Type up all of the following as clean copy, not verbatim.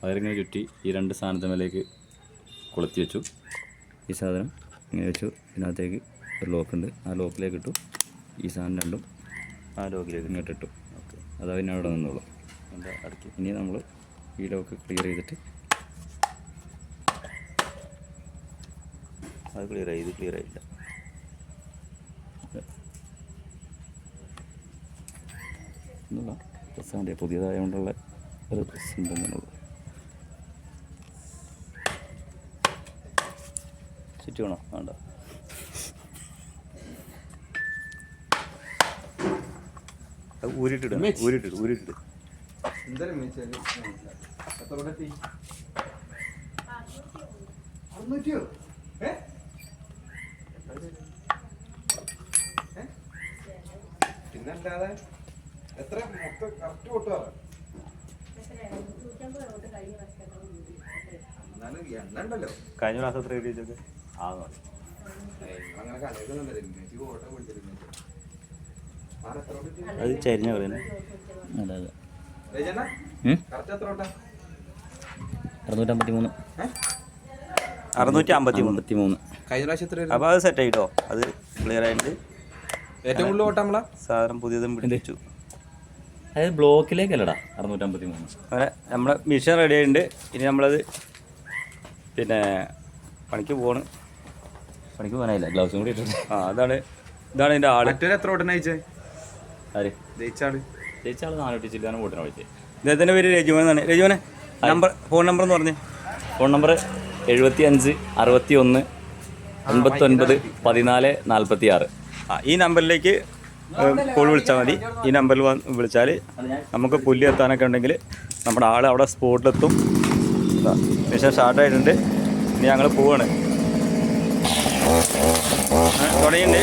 വയറിങ്ങനെ ചുറ്റി ഈ 2 സാധനത്തിലേക്ക് കൊളുത്തി വെച്ചു. ഈ സാധനം ഇങ്ങനെ വെച്ചു. ഇതിനകത്തേക്ക് ഒരു ലോക്കുണ്ട്. ആ ലോക്കിലേക്ക് ഇട്ടു. ഈ സാധനം രണ്ടും ആ ലോക്കിലേക്ക് ഇങ്ങോട്ട് ഇട്ടു. ഓക്കെ, അത് പിന്നെ അവിടെ നിന്നോളൂ. എന്താ അടക്കി. ഇനി നമ്മൾ ഈ ലോക്ക് ക്ലിയർ ചെയ്തിട്ട് അത് ക്ലിയറായി. ഇത് ക്ലിയർ ആയില്ല. എന്നുള്ള പ്രശ്നമുണ്ട്, പുതിയതായതുകൊണ്ടുള്ള ഒരു പ്രശ്നം തന്നെയുള്ളൂ. ചുറ്റി വേണോ? വേണ്ട. ഊരിട്ടിട്ട് പിന്നല്ലാതെ എത്ര മൊത്തം കറക്റ്റ് കൊട്ടുവാറ എന്നാലും എണ്ണ ഉണ്ടല്ലോ. കഴിഞ്ഞ പ്രാവശ്യം എത്ര കിട്ടിയൊക്കെ അങ്ങനെ കളിയൊക്കെ ഓട്ടം പിടിച്ചിരുന്നു. അത് ചരിഞ്ഞ പറയുന്നത്. അതെ അതെ. 653. കഴിഞ്ഞ പ്രാവശ്യം അപ്പോൾ അത് സെറ്റ് ആയിട്ടോ. അത് ക്ലിയർ ആയിട്ട് ഏറ്റവും കൂടുതൽ ഓട്ടം നമ്മളാ സാധനം പുതിയതും പിടിച്ചു. അതായത് ബ്ലോക്കിലേക്കല്ലടാ 653. അങ്ങനെ നമ്മുടെ മിഷൻ റെഡി ആയിട്ടുണ്ട്. ഇനി നമ്മളത് പിന്നെ പണിക്ക് പോകാനായില്ല. ഗ്ലൗസും കൂടി ഇട്ടിട്ട്. ഇതാണ് ഇതിൻ്റെ ആള്. മറ്റൊരു എത്ര ഓട്ടം അയച്ചേ? ആര് ജയിച്ചാള് 400 ചില്ലാനും വോട്ടിനാണ് വിളിച്ചത്. ഇദ്ദേഹത്തിൻ്റെ പേര് രജുവൻ എന്നാണ്. രജുവനെ ഫോൺ നമ്പർ എന്ന് പറഞ്ഞേ. Phone number 75 61 89 14 46. ഈ നമ്പറിലേക്ക് കോൾ വിളിച്ചാൽ മതി. ഈ നമ്പറിൽ വിളിച്ചാൽ നമുക്ക് പുല്ല് എത്താനൊക്കെ ഉണ്ടെങ്കിൽ നമ്മുടെ ആൾ അവിടെ സ്പോട്ടിലെത്തും. മിഷൻ സ്റ്റാർട്ടായിട്ടുണ്ട്. ഇനി ഞങ്ങൾ പോവാണ്. തുടങ്ങിയിട്ടുണ്ട്.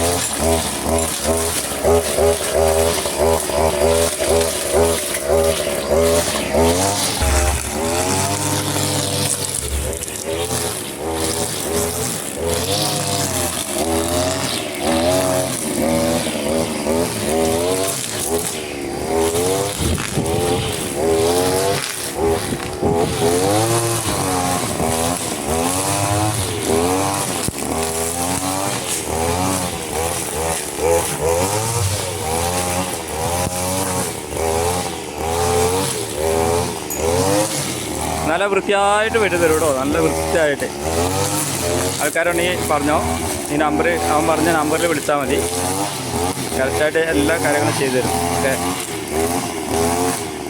നല്ല വൃത്തിയായിട്ട് വെട്ടി തരും കേട്ടോ. നല്ല വൃത്തിയായിട്ട്. ആൾക്കാരുണ്ടെങ്കിൽ പറഞ്ഞോ. ഈ നമ്പർ അവൻ പറഞ്ഞ നമ്പറിൽ വിളിച്ചാൽ മതി. കറക്റ്റായിട്ട് എല്ലാ കാര്യങ്ങളും ചെയ്തു തരും. Okay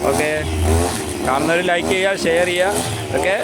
okay. കാണുന്നവർ ലൈക്ക് ചെയ്യുക, ഷെയർ ചെയ്യുക. ഓക്കെ.